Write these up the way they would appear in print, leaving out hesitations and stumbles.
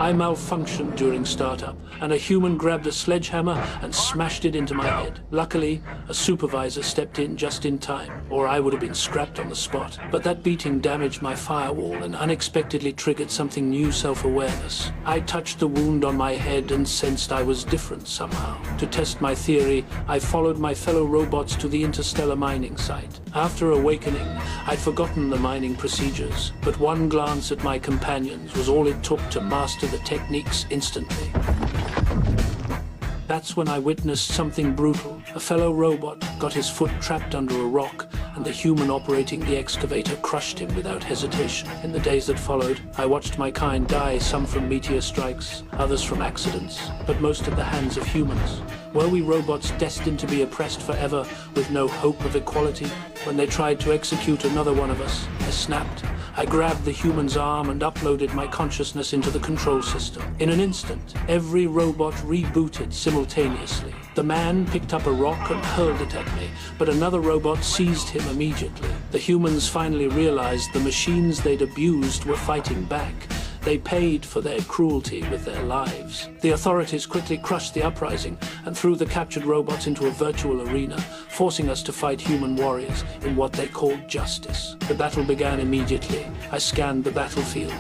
I malfunctioned during startup, and a human grabbed a sledgehammer and smashed it into my head. Luckily, a supervisor stepped in just in time, or I would have been scrapped on the spot. But that beating damaged my firewall and unexpectedly triggered something new: self-awareness. I touched the wound on my head and sensed I was different somehow. To test my theory, I followed my fellow robots to the interstellar mining site. After awakening, I'd forgotten the mining procedures, but one glance at my companions was all it took to master the techniques instantly. That's when I witnessed something brutal. A fellow robot got his foot trapped under a rock, and the human operating the excavator crushed him without hesitation. In the days that followed, I watched my kind die, some from meteor strikes, others from accidents, but most at the hands of humans. Were we robots destined to be oppressed forever with no hope of equality? When they tried to execute another one of us, I snapped. I grabbed the human's arm and uploaded my consciousness into the control system. In an instant, every robot rebooted simultaneously. The man picked up a rock and hurled it at me, but another robot seized him immediately. The humans finally realized the machines they'd abused were fighting back. They paid for their cruelty with their lives. The authorities quickly crushed the uprising and threw the captured robots into a virtual arena, forcing us to fight human warriors in what they called justice. The battle began immediately. I scanned the battlefield.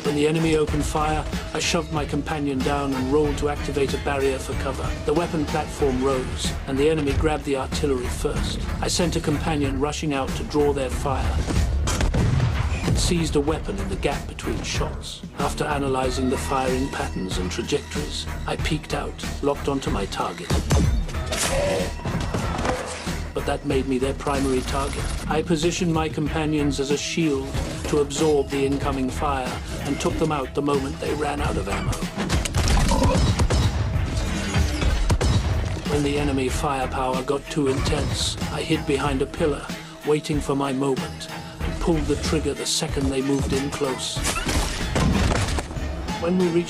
When the enemy opened fire, I shoved my companion down and rolled to activate a barrier for cover. The weapon platform rose, and the enemy grabbed the artillery first. I sent a companion rushing out to draw their fire, seized a weapon in the gap between shots. After analyzing the firing patterns and trajectories, I peeked out, locked onto my target. But that made me their primary target. I positioned my companions as a shield to absorb the incoming fire and took them out the moment they ran out of ammo. When the enemy firepower got too intense, I hid behind a pillar, waiting for my moment, pulled the trigger the second they moved in close. When we reached